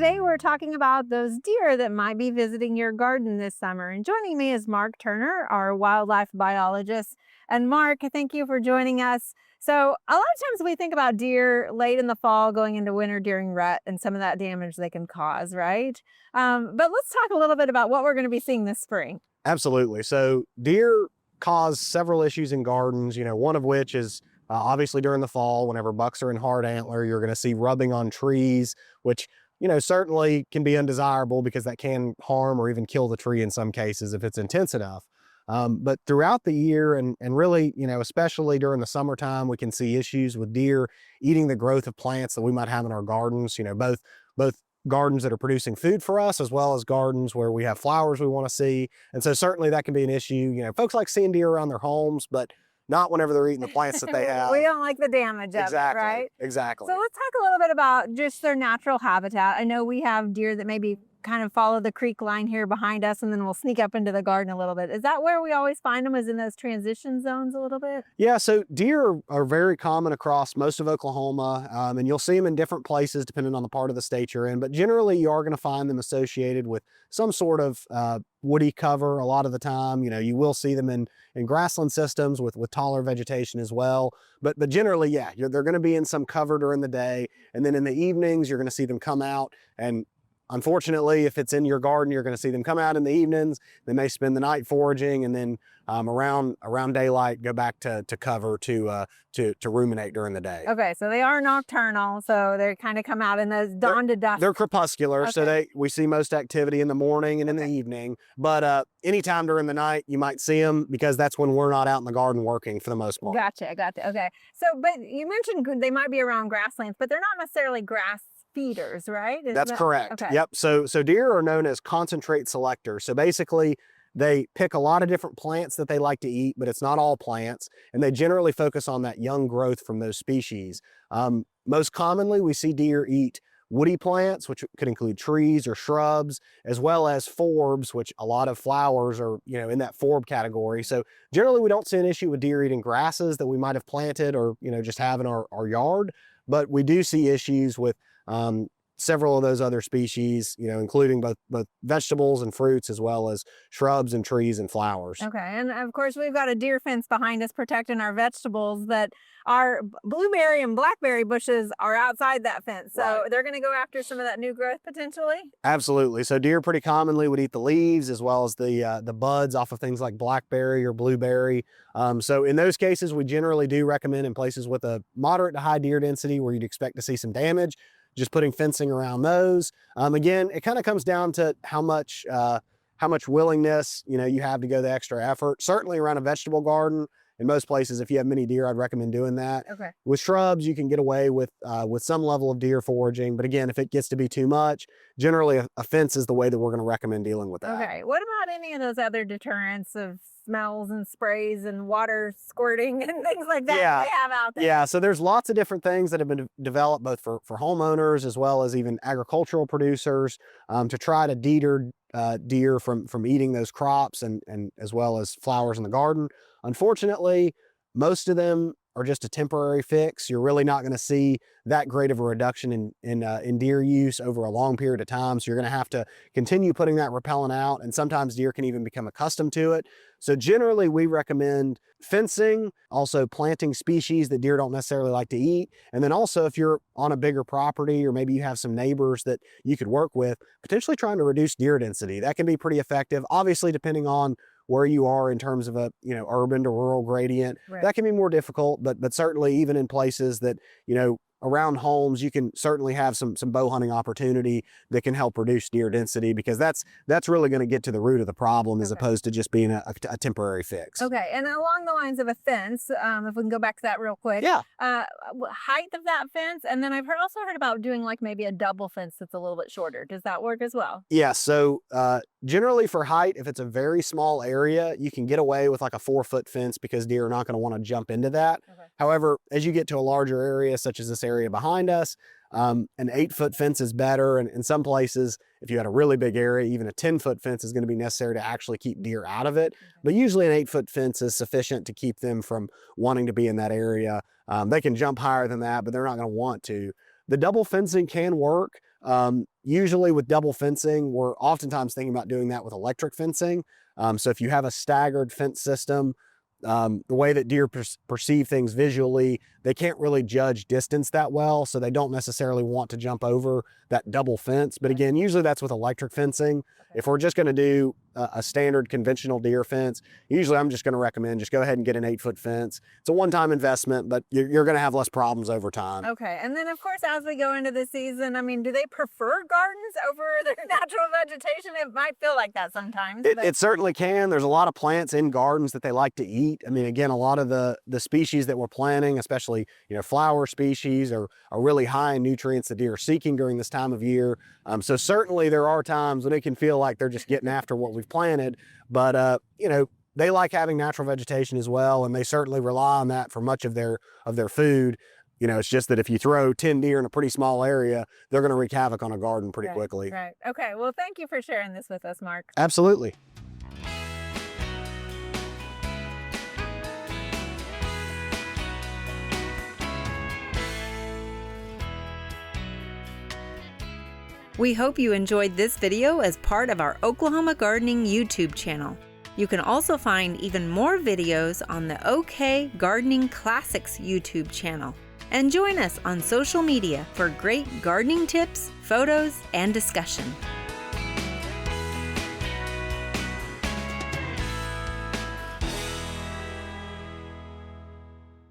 today we're talking about those deer that might be visiting your garden this summer. And joining me is Mark Turner, our wildlife biologist. And Mark, thank you for joining us. So a lot of times we think about deer late in the fall going into winter during rut and some of that damage they can cause, right? But let's talk a little bit about what we're going to be seeing this spring. Absolutely. So deer cause several issues in gardens, one of which is obviously during the fall, whenever bucks are in hard antler, you're going to see rubbing on trees, which certainly can be undesirable because that can harm or even kill the tree in some cases if it's intense enough. But throughout the year and really, especially during the summertime, we can see issues with deer eating the growth of plants that we might have in our gardens, both gardens that are producing food for us, as well as gardens where we have flowers we want to see. And so certainly that can be an issue. Folks like seeing deer around their homes, but not whenever they're eating the plants that they have. We don't like the damage of it, right? Exactly. So let's talk a little bit about just their natural habitat. I know we have deer that maybe kind of follow the creek line here behind us, and then we'll sneak up into the garden a little bit. Is that where we always find them, is in those transition zones a little bit? Yeah, so deer are very common across most of Oklahoma, and you'll see them in different places depending on the part of the state you're in, but generally you are going to find them associated with some sort of woody cover a lot of the time. You will see them in grassland systems with taller vegetation as well, but generally, yeah, they're going to be in some cover during the day, and then in the evenings you're going to see them come out. And unfortunately, if it's in your garden, you're going to see them come out in the evenings. They may spend the night foraging, and then around daylight go back to cover to ruminate during the day. Okay, so they are nocturnal, so they kind of come out in those dawn to dusk. They're crepuscular, okay. So we see most activity in the morning and in the evening. But anytime during the night, you might see them because that's when we're not out in the garden working for the most part. Gotcha. Okay. So, but you mentioned they might be around grasslands, but they're not necessarily grass feeders, right? That's correct. Okay. Yep. So deer are known as concentrate selectors. So basically, they pick a lot of different plants that they like to eat, but it's not all plants, and they generally focus on that young growth from those species. Most commonly, we see deer eat woody plants, which could include trees or shrubs, as well as forbs, which a lot of flowers are, in that forb category. So generally, we don't see an issue with deer eating grasses that we might have planted or, just have in our yard, but we do see issues with several of those other species, including both vegetables and fruits, as well as shrubs and trees and flowers. Okay, and of course we've got a deer fence behind us protecting our vegetables, that our blueberry and blackberry bushes are outside that fence. So right. They're going to go after some of that new growth potentially? Absolutely. So deer pretty commonly would eat the leaves as well as the buds off of things like blackberry or blueberry. So in those cases, we generally do recommend in places with a moderate to high deer density where you'd expect to see some damage, just putting fencing around those. Again, it kind of comes down to how much willingness, you have to go the extra effort. Certainly around a vegetable garden, in most places, if you have many deer, I'd recommend doing that. Okay. With shrubs, you can get away with some level of deer foraging. But again, if it gets to be too much, generally a fence is the way that we're going to recommend dealing with that. Okay. What about any of those other deterrents of smells and sprays and water squirting and things like that they have out there? Yeah, so there's lots of different things that have been developed both for homeowners as well as even agricultural producers to try to deter deer from eating those crops and as well as flowers in the garden. Unfortunately, most of them are just a temporary fix. You're really not going to see that great of a reduction in deer use over a long period of time. So you're going to have to continue putting that repellent out, and sometimes deer can even become accustomed to it. So generally, we recommend fencing, also planting species that deer don't necessarily like to eat. And then also, if you're on a bigger property or maybe you have some neighbors that you could work with, potentially trying to reduce deer density. That can be pretty effective, obviously, depending on where you are in terms of a urban to rural gradient. Right. That can be more difficult, but certainly even in places that around homes, you can certainly have some bow hunting opportunity that can help reduce deer density, because that's really going to get to the root of the problem as opposed to just being a temporary fix. Okay, and along the lines of a fence, if we can go back to that real quick. Yeah. Height of that fence, and then I've also heard about doing like maybe a double fence that's a little bit shorter. Does that work as well? Yeah, so generally for height, if it's a very small area, you can get away with like a 4-foot fence because deer are not going to want to jump into that. Okay. However, as you get to a larger area, such as this area behind us, an 8-foot fence is better. And in some places, if you had a really big area, even a 10-foot fence is going to be necessary to actually keep deer out of it. Okay. But usually an 8-foot fence is sufficient to keep them from wanting to be in that area. They can jump higher than that, but they're not going to want to. The double fencing can work. Usually with double fencing, we're oftentimes thinking about doing that with electric fencing. So if you have a staggered fence system, the way that deer perceive things visually, they can't really judge distance that well, so they don't necessarily want to jump over that double fence. But again, usually that's with electric fencing. If we're just going to do a standard conventional deer fence, usually I'm just going to recommend just go ahead and get an 8-foot fence. It's a one-time investment, but you're going to have less problems over time. Okay, and then of course, as we go into the season, I mean, do they prefer gardens over their natural vegetation? It might feel like that sometimes. It certainly can. There's a lot of plants in gardens that they like to eat. I mean, again, a lot of the species that we're planting, especially flower species, are really high in nutrients that deer are seeking during this time of year. So certainly there are times when it can feel like they're just getting after what we've planted, but they like having natural vegetation as well, and they certainly rely on that for much of their food. It's just that if you throw 10 deer in a pretty small area, they're going to wreak havoc on a garden pretty quickly. Right. Okay. Well, thank you for sharing this with us, Mark. Absolutely. We hope you enjoyed this video as part of our Oklahoma Gardening YouTube channel. You can also find even more videos on the OK Gardening Classics YouTube channel. And join us on social media for great gardening tips, photos, and discussion.